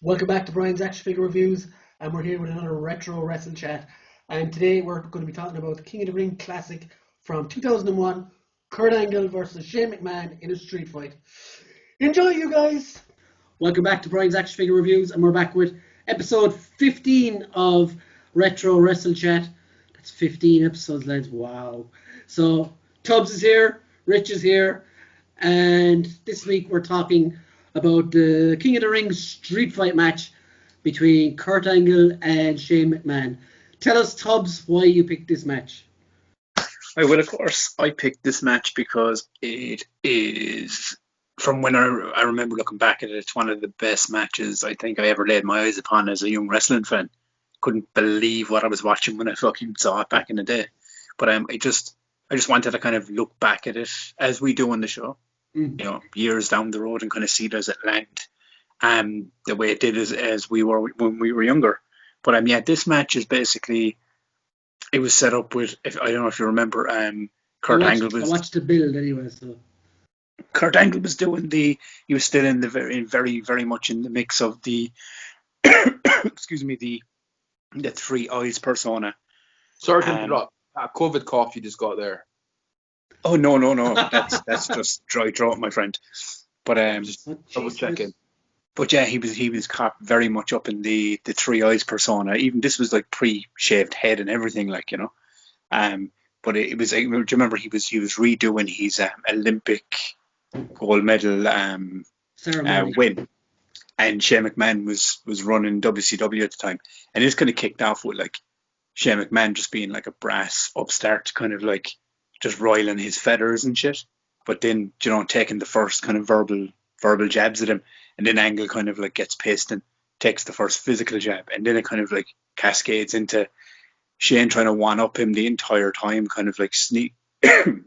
Welcome back to Brian's Action Figure Reviews, and we're here with another retro wrestling chat. And today we're going to be talking about the King of the Ring Classic from 2001, Kurt Angle versus Shane McMahon in a street fight. Enjoy, you guys! Welcome back to Brian's Action Figure Reviews, and we're back with episode 15 of Retro Wrestle Chat. That's 15 episodes, lads. Wow. So, Tubbs is here, Rich is here, and this week we're talking about the King of the Ring street fight match between Kurt Angle and Shane McMahon. Tell us, Tubbs, why you picked this match. Well, of course, I picked this match because it is, from when I remember looking back at it, it's one of the best matches I think I ever laid my eyes upon as a young wrestling fan. Couldn't believe what I was watching when I fucking saw it back in the day. But I just wanted to kind of look back at it as we do on the show. You know, years down the road and kind of see it as it landed, the way it did as we were when we were younger. But yeah, this match is basically, it was set up with, I don't know if you remember, Kurt Angle was. I watched the build anyway, so. Kurt Angle was he was still in the very much in the mix of the, excuse me, the three eyes persona. Sorry to interrupt. COVID cough you just got there. Oh no! That's just dry throat, my friend. But just double checking. But yeah, he was very much up in the three eyes persona. Even this was like pre-shaved head and everything, like, you know. But it was. Do you remember he was redoing his Olympic gold medal win, and Shane McMahon was running WCW at the time, and this kind of kicked off with like Shane McMahon just being like a brass upstart, kind of like just roiling his feathers and shit, but then, you know, taking the first kind of verbal jabs at him, and then Angle kind of like gets pissed and takes the first physical jab, and then it kind of like cascades into Shane trying to one up him the entire time, kind of like sneak jobbing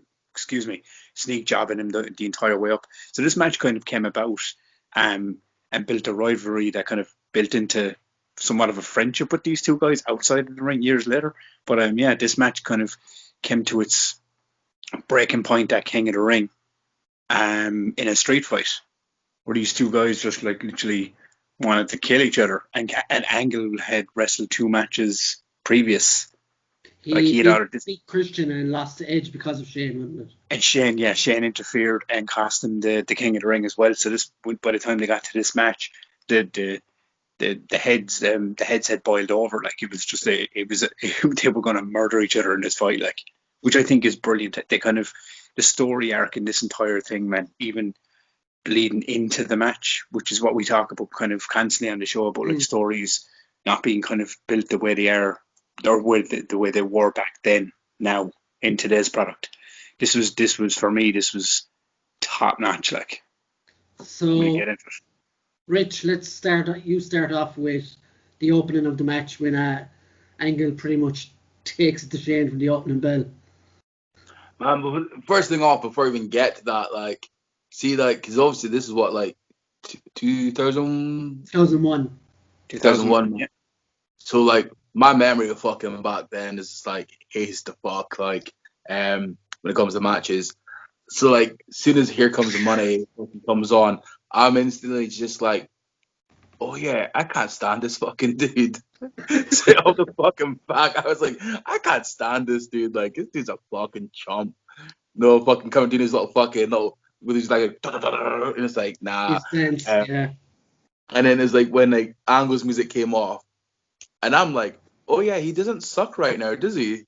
him the entire way up. So this match kind of came about and built a rivalry that kind of built into somewhat of a friendship with these two guys outside of the ring years later. But yeah, this match kind of came to its breaking point at King of the Ring in a street fight where these two guys just like literally wanted to kill each other, and Angle had wrestled two matches previous. He beat Christian and lost the edge because of Shane, wasn't it? And Shane interfered and cost him the King of the Ring as well. So this, by the time they got to this match, the heads had boiled over. Like, it was just they were going to murder each other in this fight, like, which I think is brilliant. They kind of, the story arc in this entire thing, man, even bleeding into the match, which is what we talk about kind of constantly on the show, about like stories not being kind of built the way they are, or the way they were back then, now in today's product. This was for me, this was top notch, like. So, get into it. Rich, you start off with the opening of the match when Angle pretty much takes it to Shane from the opening bell. But first thing off, before I even get to that, like, see, like, because obviously this is what, like, 2001. 2001. Yeah. So, like, my memory of fucking back then is just, like, haze the fuck, like, when it comes to matches. So, like, as soon as Here Comes the Money comes on, I'm instantly just like, oh yeah, I can't stand this fucking dude. Straight off the fucking back, I was like, I can't stand this dude. Like, this dude's a fucking chump. No fucking coming doing his little fucking with his like, and it's like, nah. Yeah. And then it's like when like Angle's music came off, and I'm like, oh yeah, he doesn't suck right now, does he?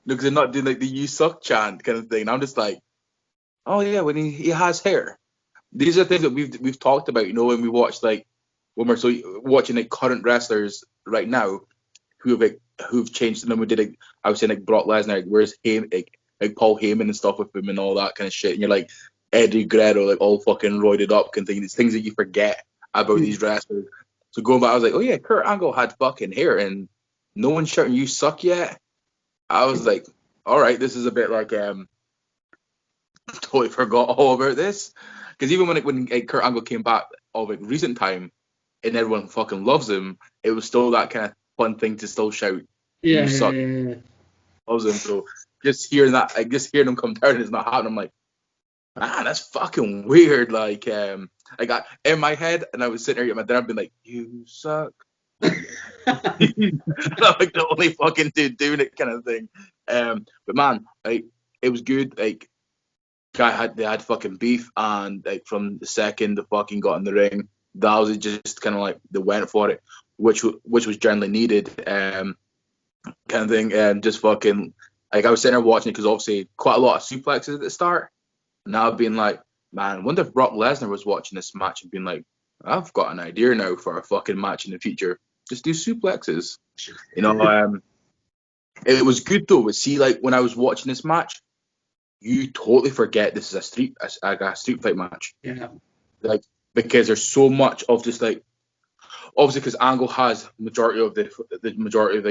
Because they're not doing like the "you suck" chant kind of thing. And I'm just like, oh yeah, when he has hair. These are things that we've talked about, you know, when we watch like when we're watching like current wrestlers right now who've changed. And then we did like, I was saying like Brock Lesnar, like, where's like Paul Heyman and stuff with him and all that kind of shit. And you're like Eddie Guerrero, like all fucking roided up kind of thing. It's things that you forget about these wrestlers. So going back, I was like, oh yeah, Kurt Angle had fucking hair, and no one's shouting "you suck" yet. I was like, all right, this is a bit like totally forgot all about this. Because even when Kurt Angle came back of like recent time, and everyone fucking loves him, it was still that kind of fun thing to still shout, "You suck." Yeah. Loves him. So just hearing him come down is not happening. I'm like, man, that's fucking weird. Like, in my head, and I was sitting here at my dinner, I'd been like, "You suck." I'm like the only fucking dude doing it, kind of thing. But man, like it was good. Like they had fucking beef, and like from the second the fucking got in the ring, that was just kind of like they went for it, which was generally needed. Kind of thing, and just fucking like I was sitting there watching it because obviously quite a lot of suplexes at the start. Now being like, man, I wonder if Brock Lesnar was watching this match and being like, I've got an idea now for a fucking match in the future. Just do suplexes. You know, it was good though. But see, like when I was watching this match, you totally forget this is a street fight match. Yeah. Like because there's so much of just like obviously because Angle has majority of the majority of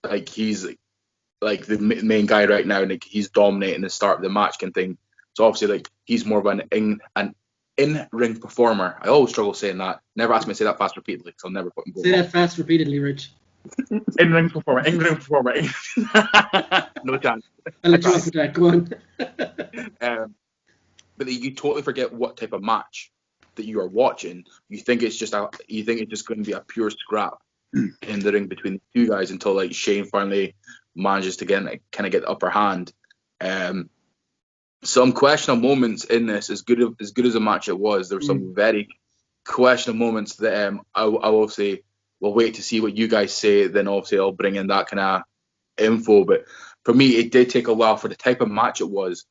like he's like the main guy right now, and like he's dominating the start of the match kind of thing. So obviously, like he's more of an in-ring performer. I always struggle saying that. Never ask me to say that fast repeatedly, because I'll never put him. Say that fast repeatedly, Rich. In-ring performer. No chance. I'll let you off with that. Go on. But you totally forget what type of match that you are watching. You think it's just going to be a pure scrap in the ring between the two guys until like Shane finally manages to get the upper hand. Some questionable moments in this, as good as a match it was. There were some very questionable moments that I will say we'll wait to see what you guys say. Then obviously I'll bring in that kind of info. But for me, it did take a while for the type of match it was.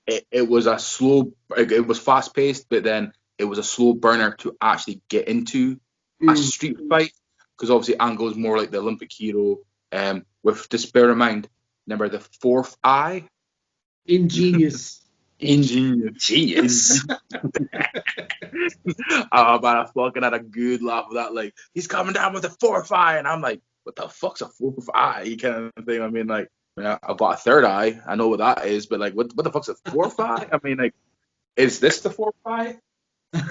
It was a slow. It was fast paced, but then it was a slow burner to actually get into a street fight, because obviously Angle is more like the Olympic hero. With just bear in mind, remember the fourth eye. Ingenious. Genius. Oh man, I fucking had a good laugh with that. Like, he's coming down with the fourth eye, and I'm like, what the fuck's a fourth eye? Kind of thing. I mean, like, I've got a third eye. I know what that is, but like, what the fuck's a fourth eye? I mean, like, is this the fourth eye? Man,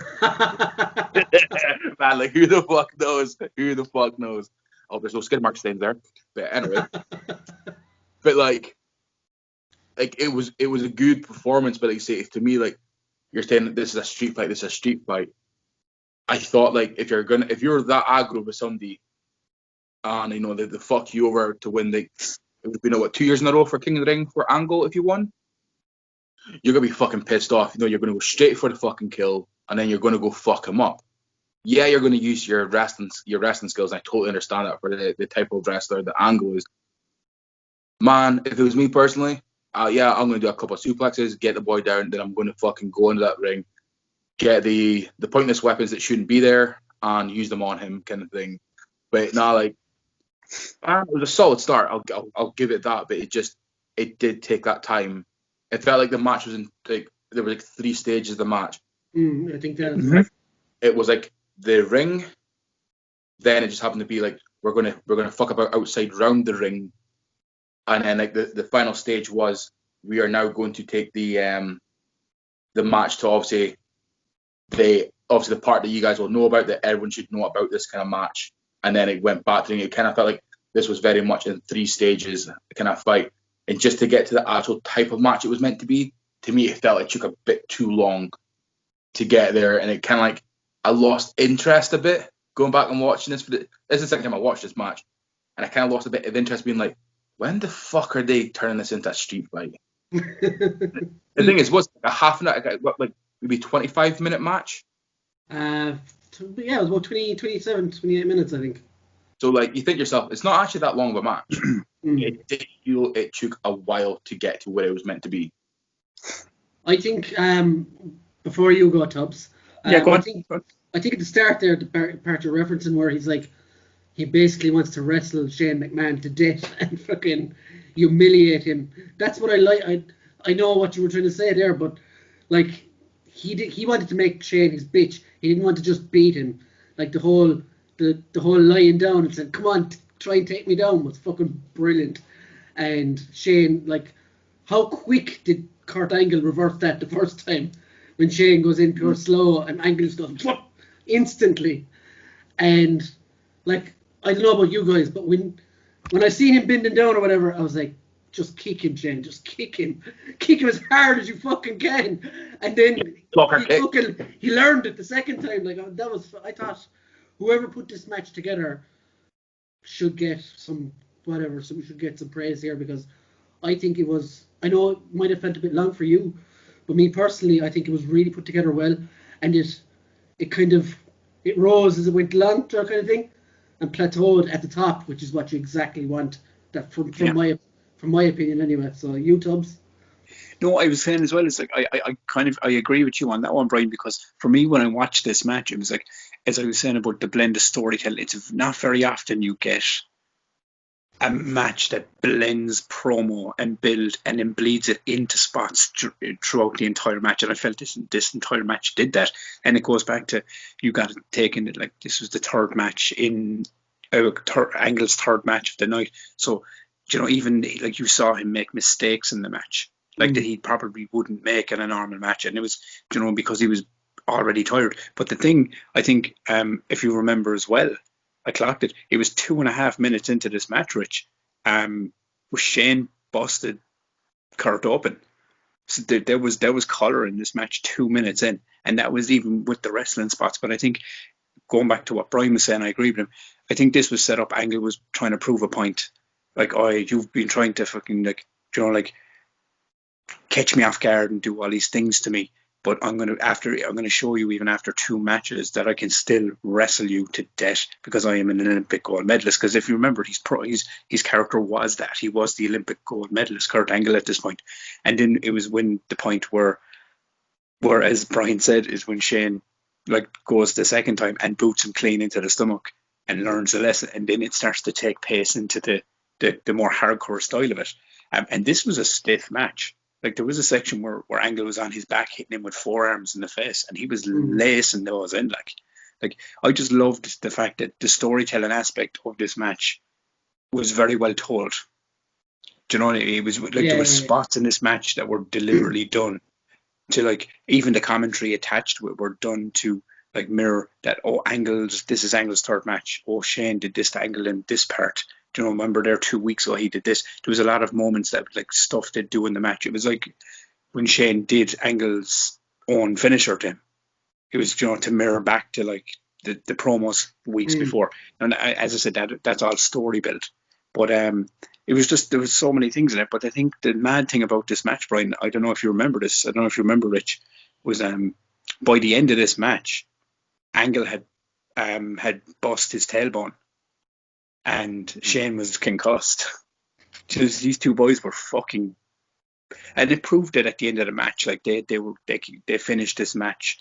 like, who the fuck knows? Who the fuck knows? Oh, there's no skid mark stains there. But anyway, but like it was a good performance. But like you say, to me, like you're saying that this is a street fight. This is a street fight. I thought like if you're that aggro with somebody, and you know they fuck you over to win, it would be 2 years in a row for King of the Ring for Angle if you won. You're gonna be fucking pissed off. You know you're gonna go straight for the fucking kill, and then you're gonna go fuck him up. Yeah, you're going to use your wrestling skills. I totally understand that for the type of wrestler that Angle is. Man, if it was me personally, I'm going to do a couple of suplexes, get the boy down, then I'm going to fucking go into that ring, get the pointless weapons that shouldn't be there, and use them on him, kind of thing. But now, like, it was a solid start. I'll give it that, but it did take that time. It felt like the match was there were like 3 stages of the match. I think that it was like the ring, then it just happened to be like we're gonna fuck about outside round the ring, and then like the final stage was we are now going to take the match to obviously the part that you guys will know about, that everyone should know about this kind of match, and then it went back to it. Kind of felt like this was very much in 3 stages kind of fight, and just to get to the actual type of match it was meant to be, to me it felt like it took a bit too long to get there, and it kind of like I lost interest a bit going back and watching this. This is the second time I watched this match, and I kind of lost a bit of interest, being like, when the fuck are they turning this into a street fight? The thing is, was a half an hour, like maybe 25-minute match? Yeah, it was about 28 minutes, I think. So like you think to yourself, it's not actually that long of a match. It took a while to get to where it was meant to be. I think before you go, Tubbs. Go on. I think at the start there, the part you're referencing where he's like, he basically wants to wrestle Shane McMahon to death and fucking humiliate him. That's what I like. I know what you were trying to say there, but like he wanted to make Shane his bitch. He didn't want to just beat him. Like the whole lying down and said, "Come on, try and take me down," was fucking brilliant. And Shane, like, how quick did Kurt Angle reverse that the first time? When Shane goes in pure slow and Angle just goes instantly. And like, I don't know about you guys, but when I see him bending down or whatever, I was like, just kick him, Shane. Just kick him as hard as you fucking can. And then he learned it the second time. Like that was, I thought, whoever put this match together should get some whatever. So we should get some praise here because I think it was. I know it might have felt a bit long for you, but me personally, I think it was really put together well, and it kind of it rose as it went along, kind of thing, and plateaued at the top, which is what you exactly want. That from my opinion, anyway. So you, Tubbs. No, I was saying as well. It's like I agree with you on that one, Brian. Because for me, when I watched this match, it was like, as I was saying about the blend of storytelling, it's not very often you get a match that blends promo and build and then bleeds it into spots throughout the entire match. And I felt this entire match did that. And it goes back to, you got to take in it like this was the third match in Angle's third match of the night. So, even like you saw him make mistakes in the match, like that he probably wouldn't make in a normal match. And it was, because he was already tired. But the thing, I think, if you remember as well, I clocked it. It was 2.5 minutes into this match, Rich. Shane busted Kurt open. So there was color in this match 2 minutes in, and that was even with the wrestling spots. But I think, going back to what Brian was saying, I agree with him. I think this was set up. Angle was trying to prove a point. Like, you've been trying to fucking catch me off guard and do all these things to me. But I'm gonna show you, even after 2 matches, that I can still wrestle you to death because I am an Olympic gold medalist. Because if you remember, his character was that he was the Olympic gold medalist, Kurt Angle, at this point. And then it was when the point where as Brian said, is when Shane goes the second time and boots him clean into the stomach and learns a lesson, and then it starts to take pace into the more hardcore style of it. And this was a stiff match. Like, there was a section where Angle was on his back hitting him with forearms in the face, and he was lacing those in. Like I just loved the fact that the storytelling aspect of this match was very well told. Do you know what I mean? It was like there were spots in this match that were deliberately done to, even the commentary attached to it were done to mirror that. Oh, this is Angle's third match. Oh, Shane did this to Angle in this part. Do you know, remember there 2 weeks ago he did this. There was a lot of moments that stuff they'd do in the match. It was like when Shane did Angle's own finisher to him. It was, to mirror back to the promos weeks before. And as I said, that's all story built. But it was just, there was so many things in it. But I think the mad thing about this match, Brian, I don't know if you remember this. I don't know if you remember, Rich, was by the end of this match, Angle had bust his tailbone. And Shane was concussed. Just, these two boys were fucking, and it proved it at the end of the match. They finished this match.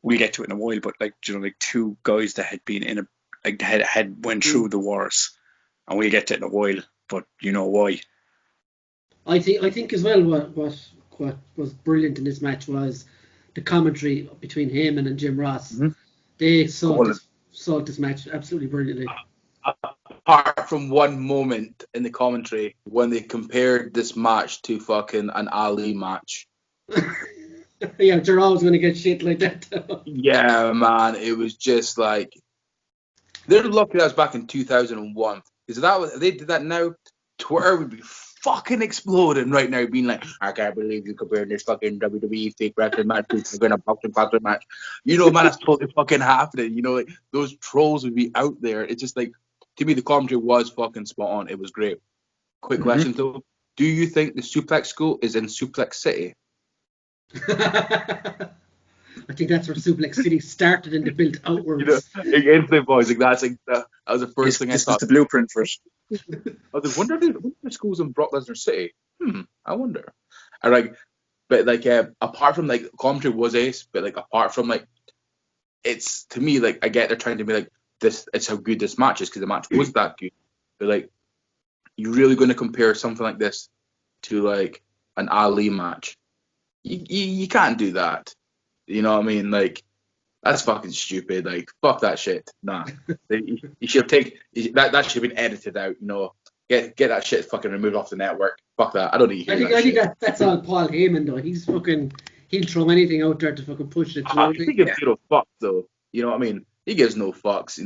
We'll get to it in a while, but two guys that had been in had went through the wars, and we'll get to it in a while. But you know why? I think as well what was brilliant in this match was the commentary between Heyman and Jim Ross. Mm-hmm. They sold this match absolutely brilliantly. Apart from one moment in the commentary when they compared this match to fucking an Ali match. Yeah, they're always going to get shit like that. Yeah, man, it was just like, they're lucky that was back in 2001. Because they did that now, Twitter would be fucking exploding right now, being like, I can't believe you compared this fucking WWE fake wrestling match to a boxing match. Man, that's totally fucking happening. Those trolls would be out there. It's just like, to me, the commentary was fucking spot on. It was great. Quick question, though. Do you think the Suplex School is in Suplex City? I think that's where Suplex City started and they built outwards. Against the boys, that was the first thing I thought. This was the blueprint for it. I was like, wonder if the school's in Brock Lesnar City. I wonder. And apart from commentary was ace, but apart from it's, to me, I get they're trying to be this, it's how good this match is because the match was that good. But you're really going to compare something like this to an Ali match? You can't do that. You know what I mean? That's fucking stupid. Fuck that shit. Nah. You should take that should have been edited out. Get that shit fucking removed off the network. Fuck that. I don't need to hear I think that's all Paul Heyman though. He'll throw anything out there to fucking push it. I think he gives no fucks though. You know what I mean? He gives no fucks.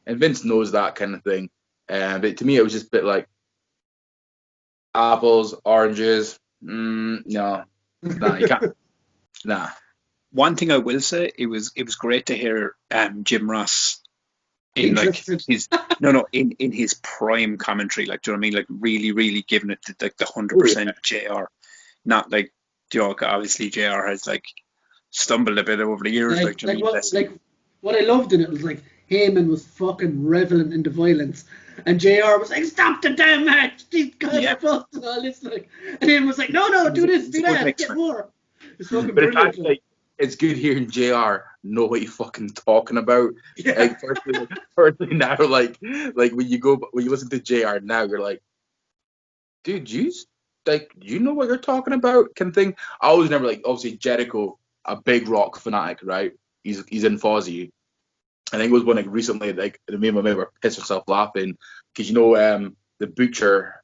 And Vince knows that kind of thing. But to me, it was just a bit Apples, oranges. No, you can't. Nah. One thing I will say, it was great to hear Jim Ross in like Interested. his in his prime commentary, like, do you know what I mean? Like really, really giving it to like the Oh, yeah. 100% JR, not like, you know, obviously JR has like stumbled a bit over the years, like, do you know what I mean? What I loved in it was like Heyman was fucking reveling in the violence, and JR was like, "Stop the damn match! These guys Yeah. are fucked!" And all this, like, and Heyman was like, "No, do this, do It's a good that, mix, get man. more." It's fucking But it's brilliant. actually like, it's good hearing JR know what he's fucking talking about. Yeah. Like personally now, like when you listen to JR now, you're like, dude, you know what you're talking about, kind of thing. I always remember, like, obviously Jericho, a big rock fanatic, right? He's in Fozzy. I think it was one like recently, like me and my mate were pissed ourselves laughing because the butcher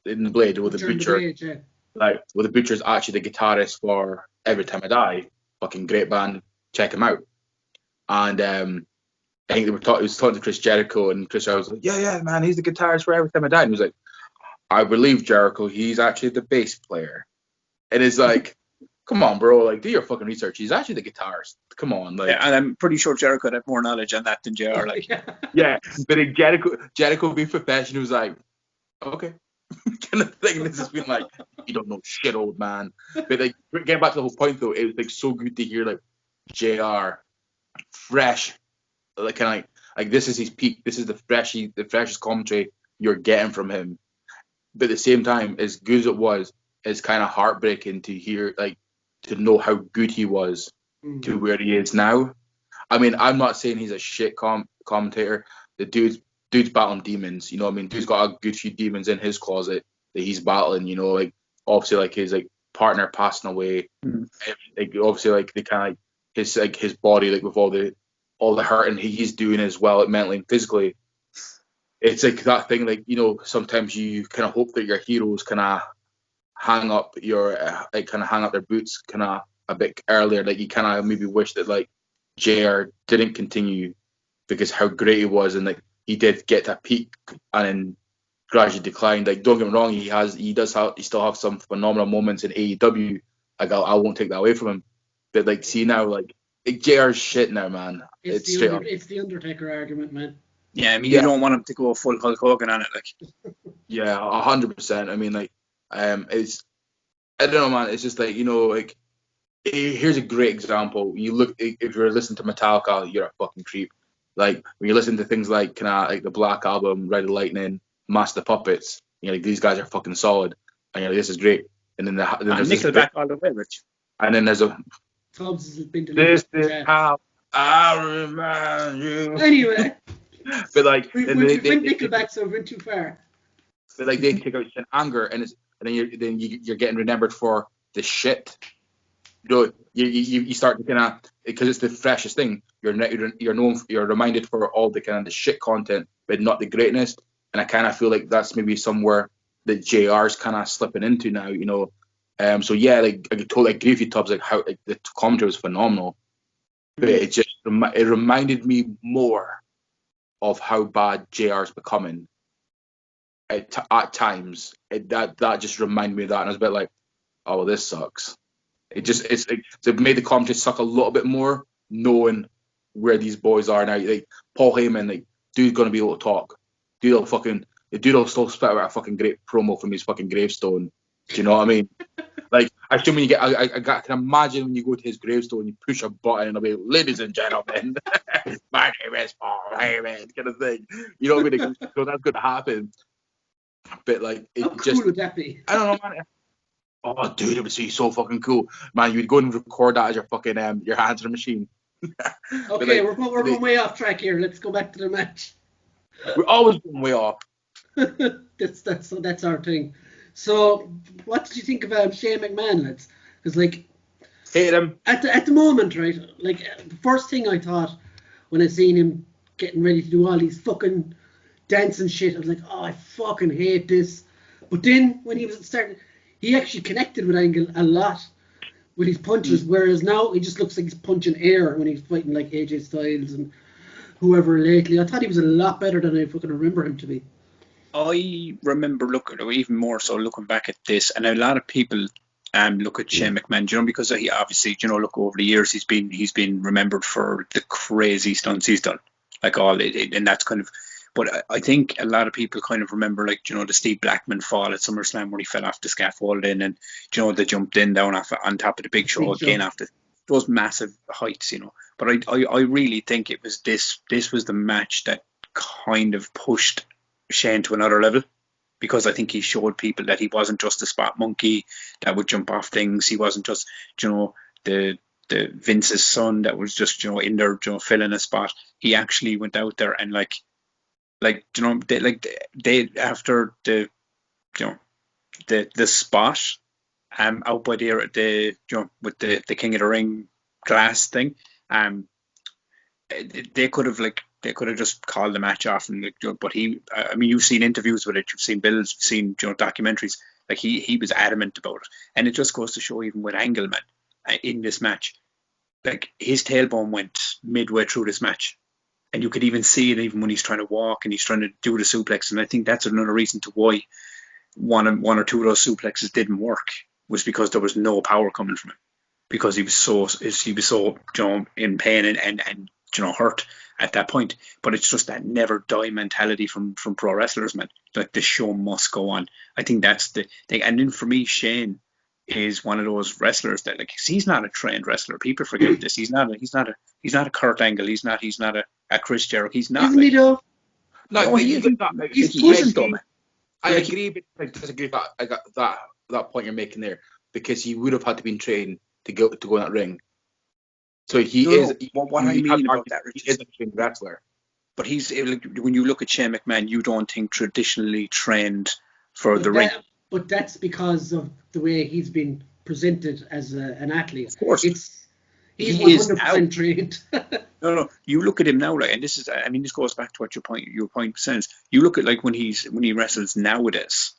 in the Blade, with the Turn the butcher, page, yeah. like, well, the butcher's actually the guitarist for Every Time I Die. Fucking great band. Check him out. And I think he was talking to Chris Jericho, and Chris Jericho was like, yeah, man, he's the guitarist for Every Time I Die. And he was like, I believe Jericho, he's actually the bass player. And it's like, come on, bro, like, do your fucking research. He's actually the guitarist. Come on, like. Yeah, and I'm pretty sure Jericho would have more knowledge on that than JR. Like, Yeah, but then Jericho being professional was like, okay. Kind of thing. This has been like, you don't know shit, old man. But like, getting back to the whole point though, it was like so good to hear like JR fresh, like kind of like this is his peak. This is the freshest commentary you're getting from him. But at the same time, as good as it was, it's kind of heartbreaking to hear, like, to know how good he was to where he is now. I mean, I'm not saying he's a shit commentator. The dude's battling demons. You know what I mean? Dude's got a good few demons in his closet that he's battling. You know, like, obviously, like, his like partner passing away. Like, obviously, like, the kind of like his body, like, with all the hurting he's doing as well, like, mentally and physically. It's like that thing, like, you know, sometimes you kind of hope that your heroes kind of hang up their boots kind of a bit earlier. Like, you kind of maybe wish that, like, JR didn't continue because how great he was, and like he did get to peak and then gradually declined. Like, don't get me wrong, he still have some phenomenal moments in AEW. Like, I won't take that away from him. But like, see now, like JR's shit now, man. It's straight up. It's the Undertaker argument, man. yeah, I mean, you don't want him to go full Hulk Hogan on it, like. Yeah, 100%. I mean, like, it's, I don't know, man. It's just like, you know, like, here's a great example. You look, if you're listening to Metallica, you're a fucking creep. Like, when you listen to things like like the Black Album, Red Lightning, Master Puppets, you're like, these guys are fucking solid, and you're like, this is great. And then there's Nickelback all the way, Rich. and then there's a Tubbs has been delivered. this is how I remind you. Anyway, But like, we then went they Nickelback, so we went too far. but like they take out anger, and then you're getting remembered for the shit. You know, you start to kind of, because it's the freshest thing. You're reminded for all the kind of the shit content, but not the greatness. And I kind of feel like that's maybe somewhere that JR's kind of slipping into now. You know, so yeah, like I totally agree with you, Tubbs. Like, how, like, the commentary was phenomenal, but it just it reminded me more of how bad JR's becoming at times. That just reminded me of that, and I was a bit like, oh, well, this sucks. It made the commentary suck a little bit more, knowing where these boys are now. Like, Paul Heyman, like, dude's gonna be able to talk. The dude will still spit out a fucking great promo from his fucking gravestone. Do you know what I mean? Like, I assume when you get, I can imagine when you go to his gravestone, you push a button and it'll be, ladies and gentlemen, my name is Paul Heyman, kind of thing. You know what I mean? So that's going to happen. But like, it How cool would that be? I don't know, man. Oh, dude, it would be so fucking cool, man. You'd go and record that as your fucking your answering machine. Okay, like, we're going way off track here. Let's go back to the match. We're always going way off. That's our thing. So, what did you think of Shane McMahon, lads? Because, like, hate him at the moment, right? Like, the first thing I thought when I seen him getting ready to do all these fucking dancing shit, I was like, oh, I fucking hate this. But then when he was starting, he actually connected with Angle a lot with his punches, whereas now he just looks like he's punching air when he's fighting like AJ Styles and whoever lately. I thought he was a lot better than I fucking remember him to be. I remember looking, or even more so, looking back at this, and a lot of people look at Shane McMahon, because he obviously, look over the years he's been remembered for the crazy stunts he's done, like all it, and that's kind of. But I think a lot of people kind of remember, like, the Steve Blackman fall at SummerSlam where he fell off the scaffolding, and they jumped in down off on top of the Big Show again after those massive heights. But I really think it was this was the match that kind of pushed Shane to another level, because I think he showed people that he wasn't just a spot monkey that would jump off things. He wasn't just, the Vince's son that was just, in there, filling a spot. He actually went out there and they after you know the spot out by the with the King of the Ring glass thing, they could have just called the match off, and but I mean, you've seen interviews with it, you've seen bills, you've seen documentaries. Like, he was adamant about it, and it just goes to show, even with Angleman in this match, like, his tailbone went midway through this match, and you could even see it even when he's trying to walk and he's trying to do the suplex. And I think that's another reason to why one or two of those suplexes didn't work, was because there was no power coming from him, because he was so in pain and hurt at that point. But it's just that never die mentality from pro wrestlers, man. Like, the show must go on. I think that's the thing. And then for me, Shane is one of those wrestlers that, like, he's not a trained wrestler. People forget this. He's not a Kurt Angle. He's not a Chris Jericho. He's not. Isn't he though? No, he he's isn't though, man. I agree, but I disagree with that. I got that point you're making there, because he would have had to been trained to go in that ring. So he is. What I mean about that, he is a trained wrestler. But he's, like, when you look at Shane McMahon, you don't think traditionally trained for the ring. But that's because of the way he's been presented as an athlete. Of course, he's he 100% trained. No. You look at him now, like, and this is, I mean, this goes back to what your point says. You look at, like, when he wrestles nowadays,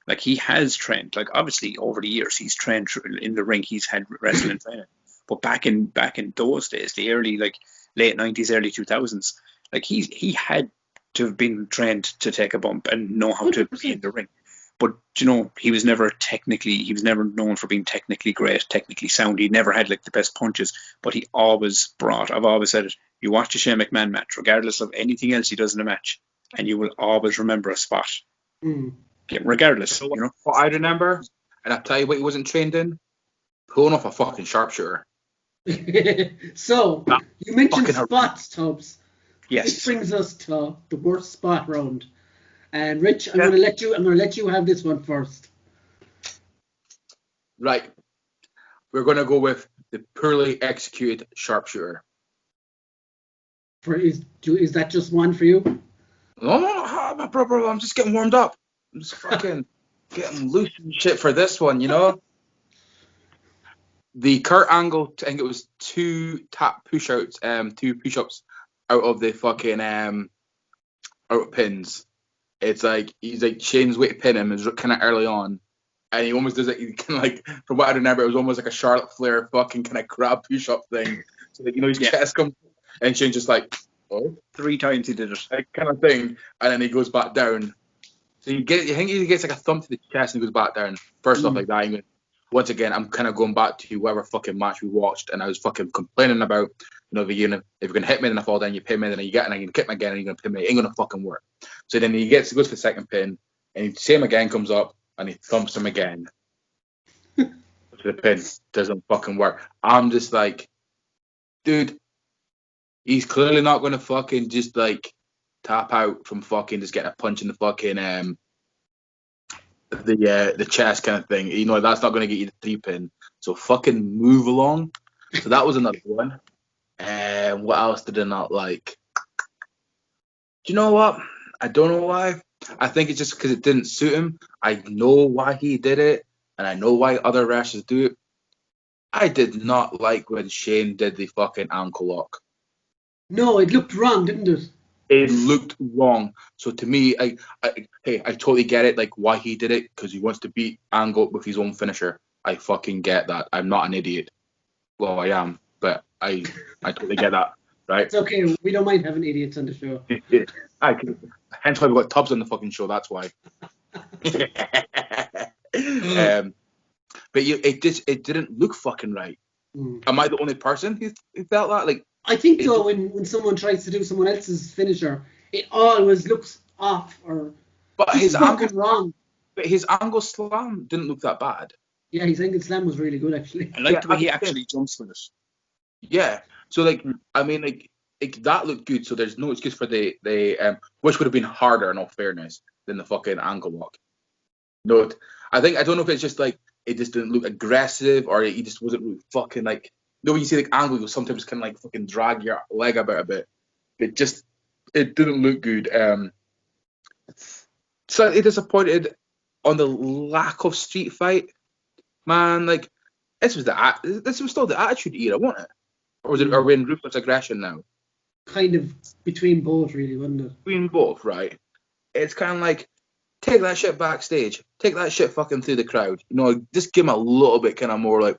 like, he has trained. Like, obviously over the years he's trained in the ring. He's had wrestling training. But back in those days, the early, like, late 90s, early 2000s, like, he had to have been trained to take a bump and know how 100%. To be in the ring. But he was never known for being technically great, technically sound. He never had, like, the best punches, but he always brought. I've always said it. You watch a Shane McMahon match, regardless of anything else he does in a match, and you will always remember a spot. Regardless, So what I remember, and I'll tell you what he wasn't trained in: pulling off a fucking sharpshooter. So you mentioned spots, Tubbs. Yes. This brings us to the worst spot round. And Rich, I'm gonna let you have this one first. Right. We're gonna go with the poorly executed sharpshooter. Is that just one for you? No, bro, I'm just getting warmed up. I'm just fucking getting loose and shit for this one, The Kurt Angle, I think it was 2 tap push-outs, 2 push-ups out of the fucking out of pins. It's like he's like Shane's way to pin him is kind of early on, and he almost does it. He kind of, like, from what I remember, it was almost like a Charlotte Flair fucking kind of grab push-up thing. So that, his chest comes, and Shane's just like, 3 times he did it, like, kind of thing, and then he goes back down. So I think he gets like a thump to the chest and he goes back down. First off, like that. Once again, I'm kind of going back to whatever fucking match we watched, and I was fucking complaining about, if you're gonna hit me, then I fall down, you pin me, then you get, and you're gonna kick me again, and you're gonna pin me. It ain't gonna fucking work. So then he goes for the second pin, and same again comes up, and he thumps him again. The pin doesn't fucking work. I'm just like, dude, he's clearly not gonna fucking just like tap out from fucking just getting a punch in the fucking the chest kind of thing. That's not going to get you the 3 pin. So fucking move along. So that was another one. And what else did I not like? Do you know what? I don't know why. I think it's just because it didn't suit him. I know why he did it, and I know why other wrestlers do it. I did not like when Shane did the fucking ankle lock. No, it looked wrong, didn't it? It looked wrong. So to me, I totally get it, like, why he did it, because he wants to beat Angle with his own finisher. I fucking get that. I'm not an idiot. Well, I am, but I totally get that. right? It's okay. We don't mind having idiots on the show. Hence why we got Tubbs on the fucking show. That's why. But it didn't look fucking right. Am I the only person who felt that? Like, I think though, when someone tries to do someone else's finisher, it always looks off or but his fucking angle, wrong. but his angle slam didn't look that bad. Yeah, his angle slam was really good actually. I like the way he actually jumps with it. Yeah. So like, I mean, like that looked good. So there's no excuse for the which would have been harder in all fairness than the fucking angle lock. No, I don't know if it's just like it just didn't look aggressive or he just wasn't really fucking like. When you see like angle, you sometimes can like fucking drag your leg about a bit. It didn't look good. Slightly disappointed on the lack of street fight. Man, like this was still the Attitude Era, wasn't it? Or are we in Ruthless Aggression now? Kind of between both, really, wasn't it? Between both, right? It's kind of like, take that shit backstage. Take that shit fucking through the crowd. You know, just give him a little bit kind of more like,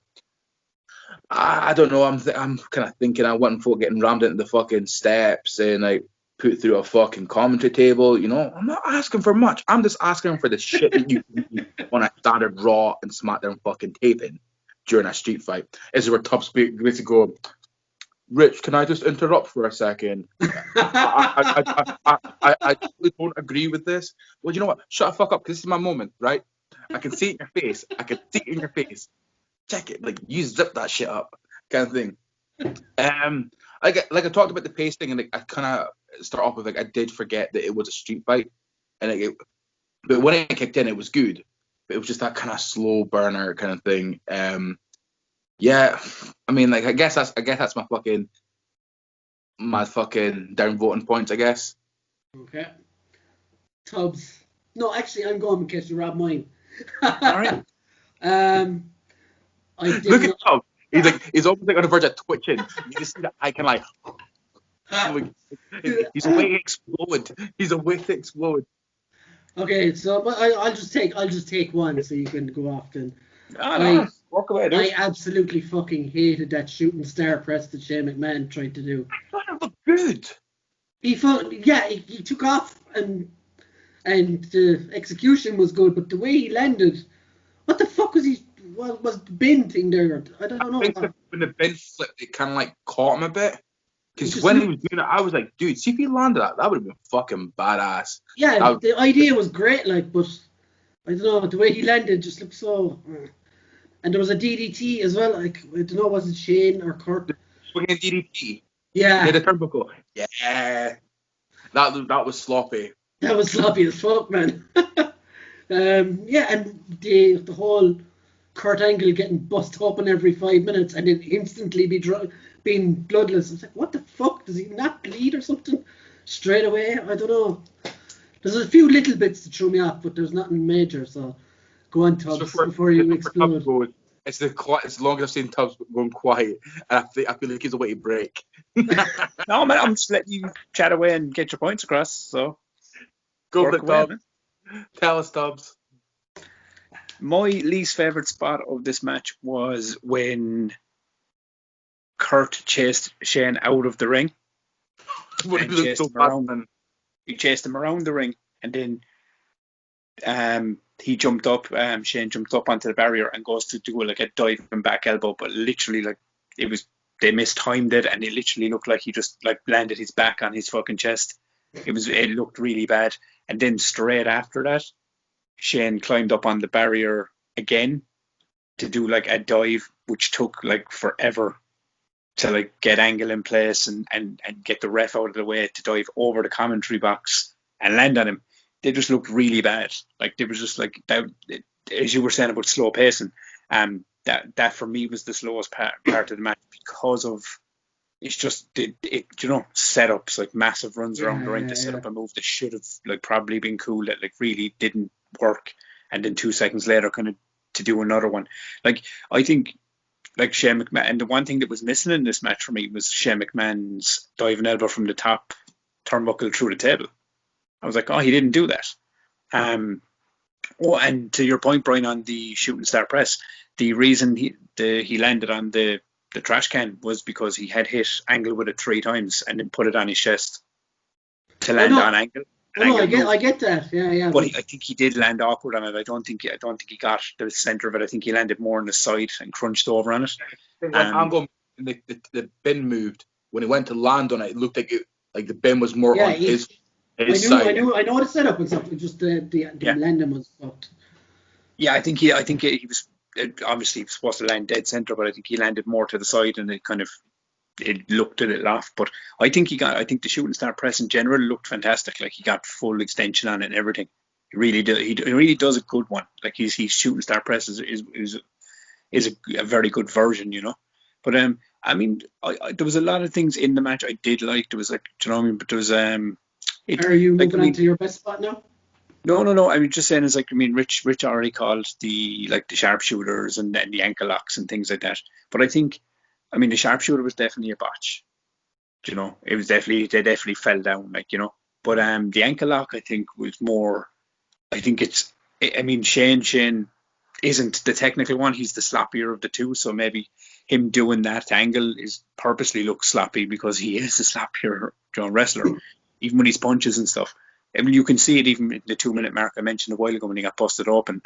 I don't know, I'm kind of thinking I want folk getting rammed into the fucking steps and like put through a fucking commentary table. You know, I'm not asking for much. I'm just asking for the shit that you do on a standard Raw and SmackDown fucking taping during a street fight. This is where Tubbs basically go, Rich, can I just interrupt for a second? I don't agree with this. Well, you know what? Shut the fuck up, because this is my moment, right? I can see it in your face. Check it. Like, you zip that shit up, kind of thing. Like I talked about the pacing, and like, I kind of start off with like I did forget that it was a street fight, and but when it kicked in, it was good. But it was just that kind of slow burner kind of thing. Yeah, I mean, like I guess that's my fucking downvoting points, I guess. Okay. Tubbs. No, actually, I'm going in case you rob mine. All right. Look at Tubbs. He's almost like on the verge of twitching. You just see that eye kind of like. He's waiting to explode. Okay, so I'll just take one, so you can go off then. No, walk away, dude. I absolutely fucking hated that shooting star press that Shane McMahon tried to do. That looked good. He took off and the execution was good, but the way he landed, what the fuck was was the bin thing there? I don't know. I think when the bin flipped, it kind of like caught him a bit. Because He when he was doing it, I was like, dude, see if he landed that would have been fucking badass. Yeah, the idea was great, like, but I don't know, the way he landed just looked so. And there was a DDT as well, like, I don't know, was it Shane or Kurt? Swinging DDT. Yeah. Yeah, the turnbuckle. Yeah. That was sloppy. That was sloppy as fuck, man. Yeah, and the whole Kurt Angle getting bust open every 5 minutes and then instantly being bloodless. I was like, what the fuck? Does he not bleed or something straight away? I don't know. There's a few little bits that threw me off, but there's nothing major. So go on, Tubbs, before you explode. It's as long as I've seen Tubbs going quiet, and I feel like he's a way to break. No, man, I'm just letting you chat away and get your points across. So go for it, Tubbs. Tell us, Tubbs. My least favorite spot of this match was when Kurt chased Shane out of the ring. He chased him around the ring, and then he jumped up. Shane jumped up onto the barrier and goes to do like a diving back elbow, but literally like they mistimed it, and it literally looked like he just like landed his back on his fucking chest. It looked really bad. And then straight after that, Shane climbed up on the barrier again to do like a dive, which took like forever to like get Angle in place and get the ref out of the way to dive over the commentary box and land on him. They just looked really bad. Like they was just like that, as you were saying about slow pacing. That for me was the slowest part of the match because of it's just it you know, setups, like massive runs around the ring to set up a move that should have like probably been cool, that like really didn't work, and then 2 seconds later kind of to do another one. Like I think like Shane McMahon, and the one thing that was missing in this match for me was Shane McMahon's diving elbow from the top turnbuckle through the table. I was like, oh, he didn't do that. Oh, and to your point, Brian, on the shooting star press, the reason he landed on the the trash can was because he had hit Angle with it 3 times and then put it on his chest to land on Angle. Oh no, I get that. Yeah. But I think he did land awkward on it. I don't think he got the center of it. I think he landed more on the side and crunched over on it. When Angle, the bin moved, when he went to land on it, it looked like the bin was more on his side. I know the setup and stuff. Just the landing was fucked. Yeah, I think he was obviously he was supposed to land dead center, but I think he landed more to the side and it looked a little off. But I think the shooting star press in general looked fantastic. Like, he got full extension on it and everything. He really does. He really does a good one. Like, his shooting star press is a very good version, you know. But I mean, there was a lot of things in the match I did like. There was, like, do you know what I mean? But there was Are you moving on to your best spot now? No. I mean, just saying, is like, I mean, Rich already called the sharpshooters and then the ankle locks and things like that. But I think, I mean, the sharpshooter was definitely a botch. You know, they definitely fell down, like, you know. But the ankle lock, I think, was more. I think I mean, Shane isn't the technical one. He's the sloppier of the two. So maybe him doing that angle is purposely looks sloppy because he is the sloppier wrestler, even with his punches and stuff. I mean, you can see it even in the 2-minute mark I mentioned a while ago when he got busted open.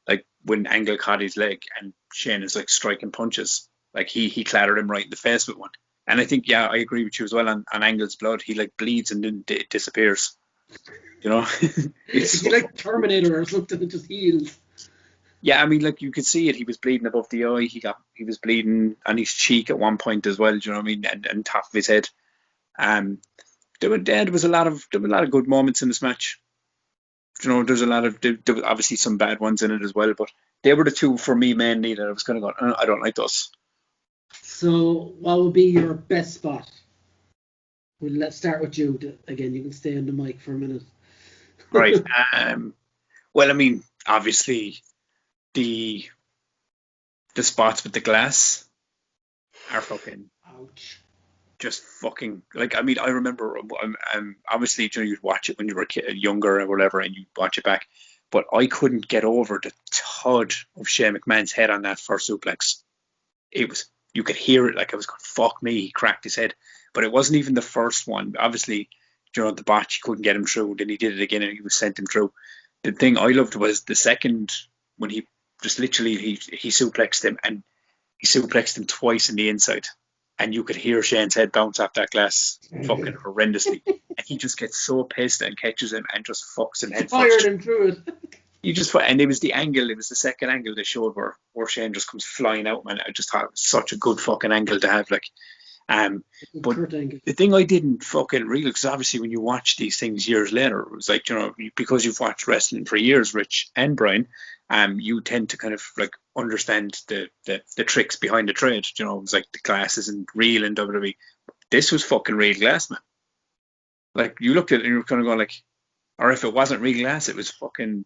Like, when Angle caught his leg and Shane is like striking punches, like he clattered him right in the face with one. And I think, yeah, I agree with you as well on Angle's blood. He like bleeds and then it disappears. You know, it's like Terminator or something that just heals. Yeah, I mean, like, you could see it. He was bleeding above the eye. He was bleeding on his cheek at one point as well. Do you know what I mean? And top of his head. There was a lot of good moments in this match. You know, there was obviously some bad ones in it as well, but they were the two for me mainly that I was kind of going, I don't like those. So, what would be your best spot? Well, let's start with you. Again, you can stay on the mic for a minute. Right. Well, I mean, obviously, the spots with the glass are fucking. Ouch. Just fucking, like, I mean, I remember, obviously, you know, you'd watch it when you were younger or whatever, and you'd watch it back, but I couldn't get over the thud of Shane McMahon's head on that first suplex. You could hear it, like, I was going, fuck me, he cracked his head. But it wasn't even the first one. Obviously, you know, the botch, he couldn't get him through, then he did it again and he was sent him through. The thing I loved was the second, when he just literally, he suplexed him, and he suplexed him twice in the inside. And you could hear Shane's head bounce off that glass fucking horrendously. And he just gets so pissed and catches him and just fucks him head fired him through it. And it was the second angle they showed where Shane just comes flying out, man. I just thought it was such a good fucking angle to have, like. But the thing I didn't fucking realize, because obviously when you watch these things years later, it was like, you know, because you've watched wrestling for years, Rich and Brian, you tend to kind of like understand the tricks behind the trade. You know, it was like the glass isn't real in WWE. This was fucking real glass, man. Like, you looked at it and you were kind of going like, or if it wasn't real glass, it was fucking,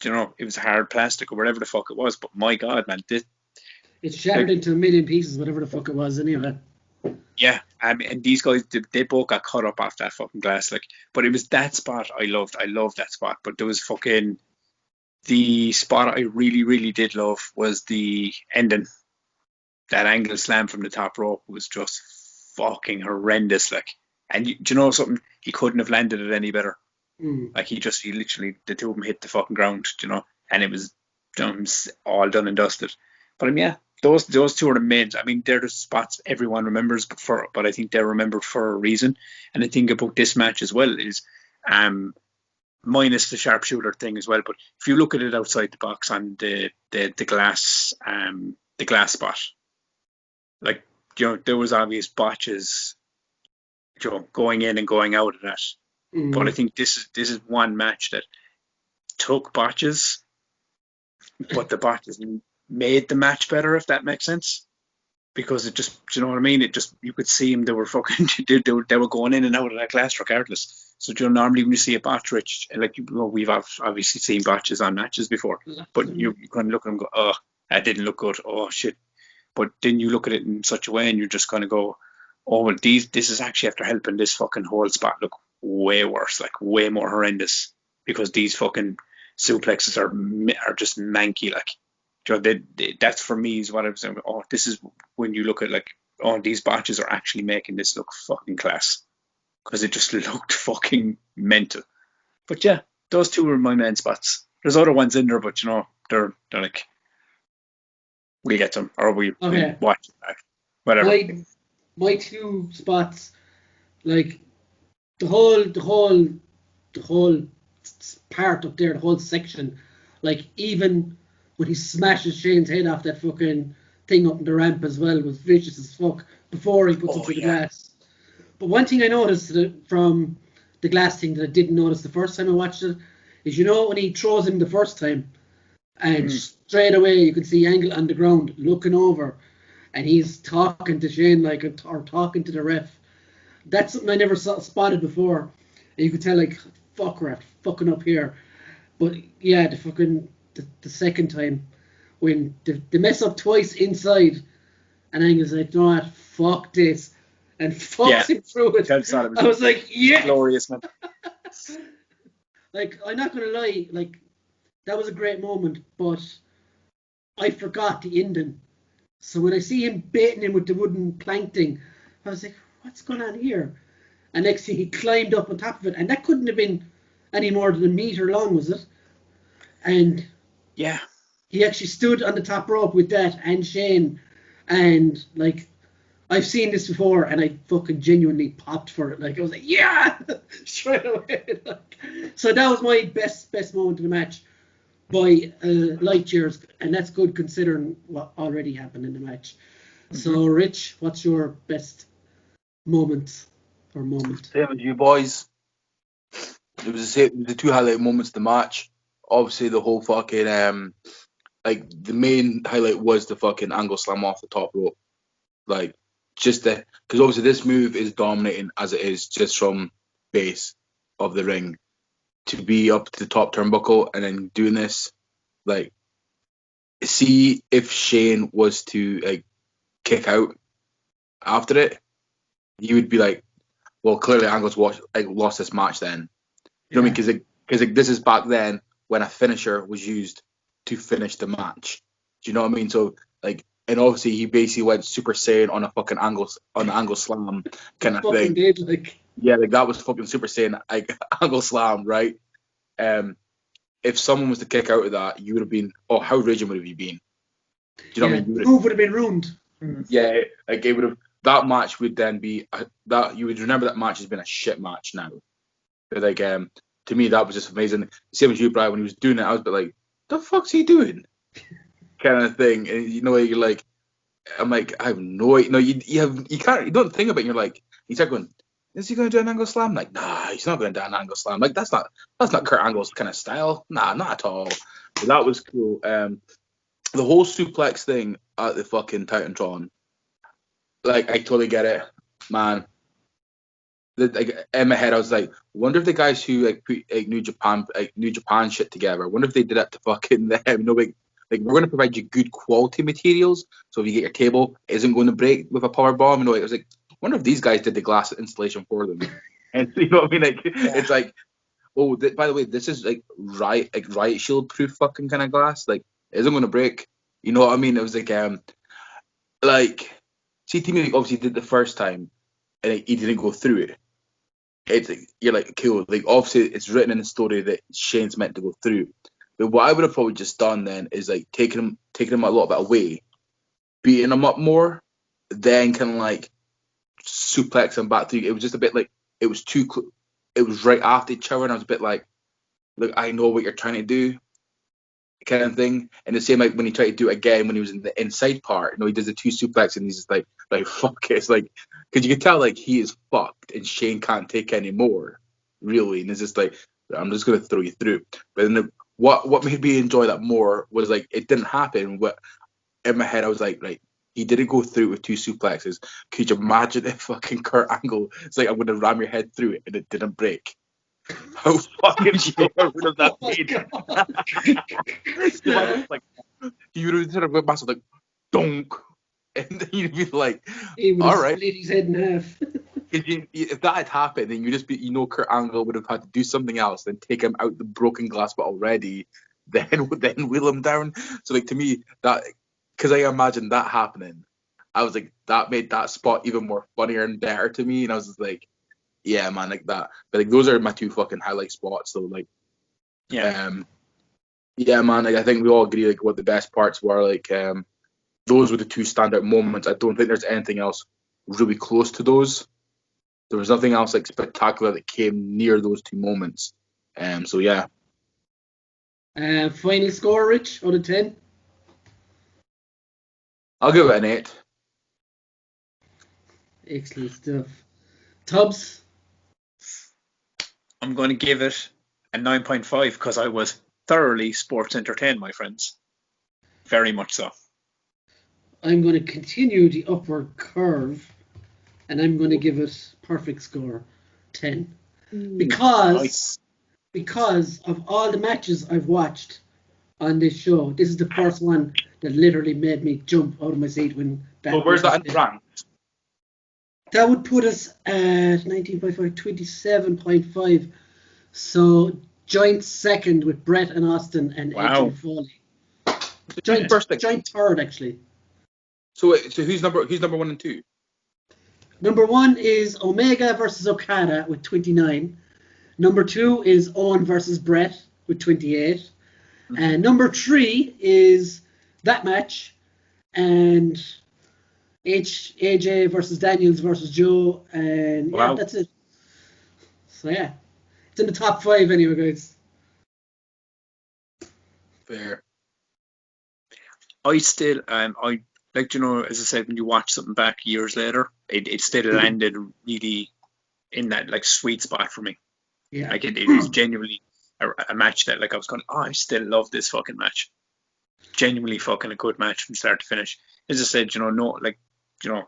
you know, it was hard plastic or whatever the fuck it was. But my God, man, it shattered into a million pieces, whatever the fuck it was, anyway. Yeah, and these guys, they both got cut up off that fucking glass, like. But it was that spot I loved. I loved that spot. But there was fucking, the spot I really, really did love was the ending. That angle slam from the top rope was just fucking horrendous, like. And do you know something? He couldn't have landed it any better. Like, he literally, the two of them hit the fucking ground, you know, and it was all done and dusted. But yeah, those two are the main. I mean, they're the spots everyone remembers, but I think they're remembered for a reason. And the thing about this match as well is, minus the sharpshooter thing as well. But if you look at it outside the box on the glass spot, like, you know, there was obvious botches, you know, going in and going out of that. But I think this is one match that took botches, but the botches made the match better, if that makes sense. Because it just, you know what I mean? It just, you could see them, they were fucking, they were going in and out of that glass regardless. So, you know, normally when you see a botch, Rich, like, you know, we've obviously seen botches on matches before, but you kind of look at them and go, oh, that didn't look good, oh shit. But then you look at it in such a way and you just kind of go, oh, well, this is actually after helping this fucking whole spot look way worse, like way more horrendous, because these fucking suplexes are just manky, like. That's for me is what I was saying. Oh, this is when you look at like, oh, these batches are actually making this look fucking class, because it just looked fucking mental. But yeah, those two were my main spots. There's other ones in there, but they're like, we get them or we Okay. watch it back, whatever. My two spots, like the whole part up there, the whole section, like even when he smashes Shane's head off that fucking thing up in the ramp as well, was vicious as fuck before he puts him through the glass. But one thing I noticed from the glass thing that I didn't notice the first time I watched it is, when he throws him the first time, and straight away you can see Angle on the ground looking over, and he's talking to Shane or talking to the ref. That's something I never spotted before. And you could tell, like, fuck, ref, fucking up here. But yeah, the second time when they mess up twice inside, and Angle's like, no, what, fuck this, and fucks him through it. I was like, yeah, glorious, man. Like, I'm not gonna lie, like, that was a great moment, but I forgot the ending. So when I see him baiting him with the wooden plank thing, I was like, what's going on here? And next thing, he climbed up on top of it, and that couldn't have been any more than a meter long, was it? And yeah, he actually stood on the top rope with that and Shane, and like, I've seen this before, and I fucking genuinely popped for it. Like, I was like, yeah, straight away. Like, so that was my best moment of the match by light years, and that's good considering what already happened in the match. So, Rich, what's your best moment or moment? Same as you boys. It was the two highlight moments of the match. Obviously, the whole fucking like the main highlight was the fucking angle slam off the top rope. Like, just because obviously this move is dominating as it is just from base of the ring to be up to the top turnbuckle and then doing this. Like, see if Shane was to like kick out after it, you would be like, well, clearly Angle's lost this match then. You know what I mean? Because this is back then when a finisher was used to finish the match. Do you know what I mean? So like, and obviously he basically went Super Saiyan on a fucking angle slam kind of thing. Did, like. Yeah, like that was fucking Super Saiyan like angle slam, right? If someone was to kick out of that, you would have been, oh, how raging would have you been? Do you know what I mean? The move would have been ruined. Yeah, like it would have. That match would then be that you would remember that match has been a shit match now. But like, to me that was just amazing. Same as you, Brian, when he was doing it, I was a bit like, the fuck's he doing? Kind of thing. And you're like, I'm like, I have no idea. No, you don't think about it. You're like, he's like going, is he going to do an angle slam? Like, nah, he's not going to do an angle slam. Like, that's not Kurt Angle's kind of style. Nah, not at all. But that was cool. The whole suplex thing at the fucking Titantron, like, I totally get it, man. Like, in my head, I was like, wonder if the guys who like put like New Japan shit together, I wonder if they did that to fucking them. Like we're going to provide you good quality materials, so if you get your table, it isn't going to break with a power bomb. It was like, wonder if these guys did the glass installation for them. And you know what I mean? Like, it's like, oh, by the way, this is like riot shield proof fucking kind of glass. Like, it isn't going to break. You know what I mean? It was like, see, to me, like, obviously did the first time, and like, he didn't go through it. It's like, you're like, cool. Like, obviously, it's written in the story that Shane's meant to go through. But what I would have probably just done then is like taking him a little bit away, beating him up more, then kind of like suplex him back through. It was just a bit like it was it was right after each other, and I was a bit like, look, I know what you're trying to do, kind of thing. And the same like when he tried to do it again when he was in the inside part. He does the two suplex and he's just like fuck it. It's like, because you can tell like he is fucked and Shane can't take any more, really. And it's just like, I'm just gonna throw you through. But then what made me enjoy that more was like it didn't happen. What in my head I was like, right, he didn't go through with two suplexes. Could you imagine if fucking Kurt Angle, it's like I'm gonna ram your head through it and it didn't break? How fucking sure would have that been? Like, you would have said a massive like donk, and then you'd be like, all right. Split his head in half. If that had happened, then you just be, Kurt Angle would have had to do something else than take him out the broken glass, but already then wheel him down. So like to me that, because I imagine that happening, I was like that made that spot even more funnier and better to me, and I was just like, yeah, man, like that. But like those are my two fucking highlight spots. So like, Yeah. yeah, man. Like I think we all agree like what the best parts were. Like those were the two standout moments. I don't think there's anything else really close to those. There was nothing else like spectacular that came near those two moments. So yeah, Final score, Rich, out of 10? I'll give it an 8. Excellent stuff. Tubbs? I'm going to give it a 9.5 because I was thoroughly sports entertained, my friends. Very much so. I'm going to continue the upward curve, and I'm going to give it perfect score, 10. Because of all the matches I've watched on this show, this is the first one that literally made me jump out of my seat when Well, where's that in rank? That would put us at 19.5, 27.5. So joint second with Brett and Austin and Edge and Foley. Joint third, actually. So who's number 1 and 2? Number 1 is Omega versus Okada with 29. Number 2 is Owen versus Brett with 28. Mm-hmm. And number 3 is that match. And AJ versus Daniels versus Joe. And yeah, that's it. So yeah, it's in the top 5 anyway, guys. Fair. I still, I like, you know, as I said, when you watch something back years later, it still landed really in that like sweet spot for me. Yeah. Like it was genuinely a match that like I was going, oh, I still love this fucking match. Genuinely fucking a good match from start to finish. As I said, you know,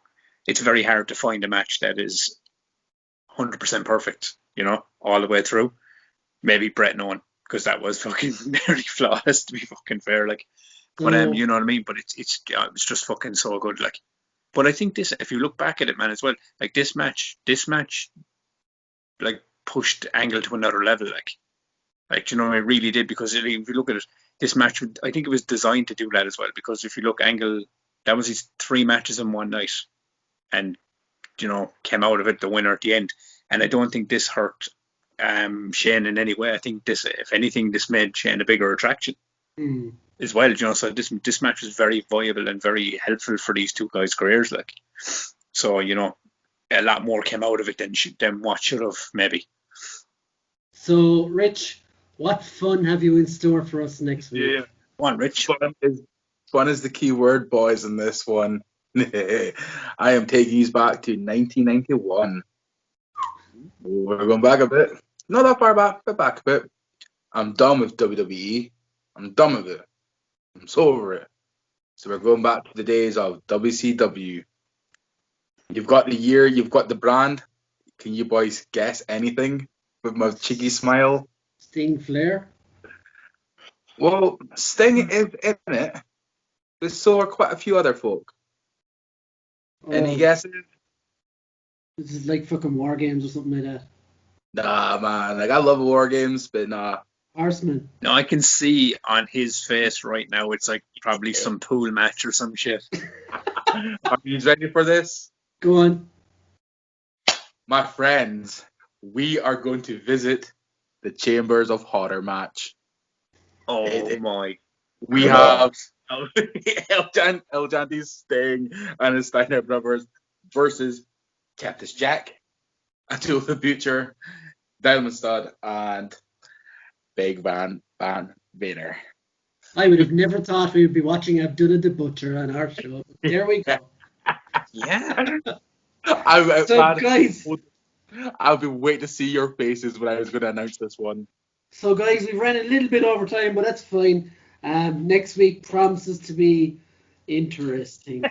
it's very hard to find a match that is 100% perfect, you know, all the way through. Maybe Brett and Owen, because that was fucking nearly flawless, to be fucking fair. Like, but you know what I mean. But it's just fucking so good. Like, but I think this, if you look back at it, man, as well, like this match, like pushed Angle to another level. Like you know, it really did, because if you look at it, this match, I think it was designed to do that as well. Because if you look, Angle, that was his 3 matches in one night, and you know, came out of it the winner at the end. And I don't think this hurt Shane in any way. I think this, if anything, this made Shane a bigger attraction as well. You know, so this match was very viable and very helpful for these two guys' careers. Like, so you know, a lot more came out of it than what should have maybe. So, Rich, what fun have you in store for us next week? Yeah, Come on, Rich. Fun is the key word, boys, in this one. I am taking you back to 1991. We're going back a bit. Not that far back, but back a bit. I'm done with WWE. I'm done with it. I'm so over it. So we're going back to the days of WCW. You've got the year, you've got the brand. Can you boys guess anything with my cheeky smile? Sting, Flair? Well, Sting is in it. But so are quite a few other folk. Any guesses? This is like fucking War Games or something like that. Nah, man. Like, I love War Games, but nah. Horseman. No, I can see on his face right now, it's like probably some pool match or some shit. Are you ready for this? Go on. My friends, we are going to visit the Chambers of Horror match. Oh my. We have El Jandy, Sting, and the Steiner brothers versus Cactus Jack, Attila the Butcher, Diamond Stud, and Big Van Vader. I would have never thought we would be watching Abdullah the Butcher on our show. There we go. Yeah. Guys, I've been waiting to see your faces when I was going to announce this one. So, guys, we ran a little bit over time, but that's fine. Next week promises to be interesting.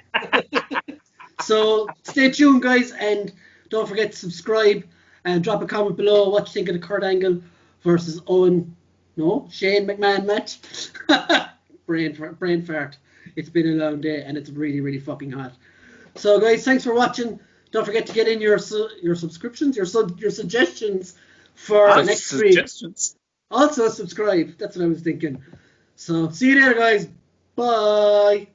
So, stay tuned, guys, and don't forget to subscribe and drop a comment below what you think of the Kurt Angle versus Shane McMahon match. Brain fart. It's been a long day, and it's really, really fucking hot. So, guys, thanks for watching. Don't forget to get in your subscriptions, your suggestions for next week. Also subscribe. That's what I was thinking. So see you there, guys. Bye.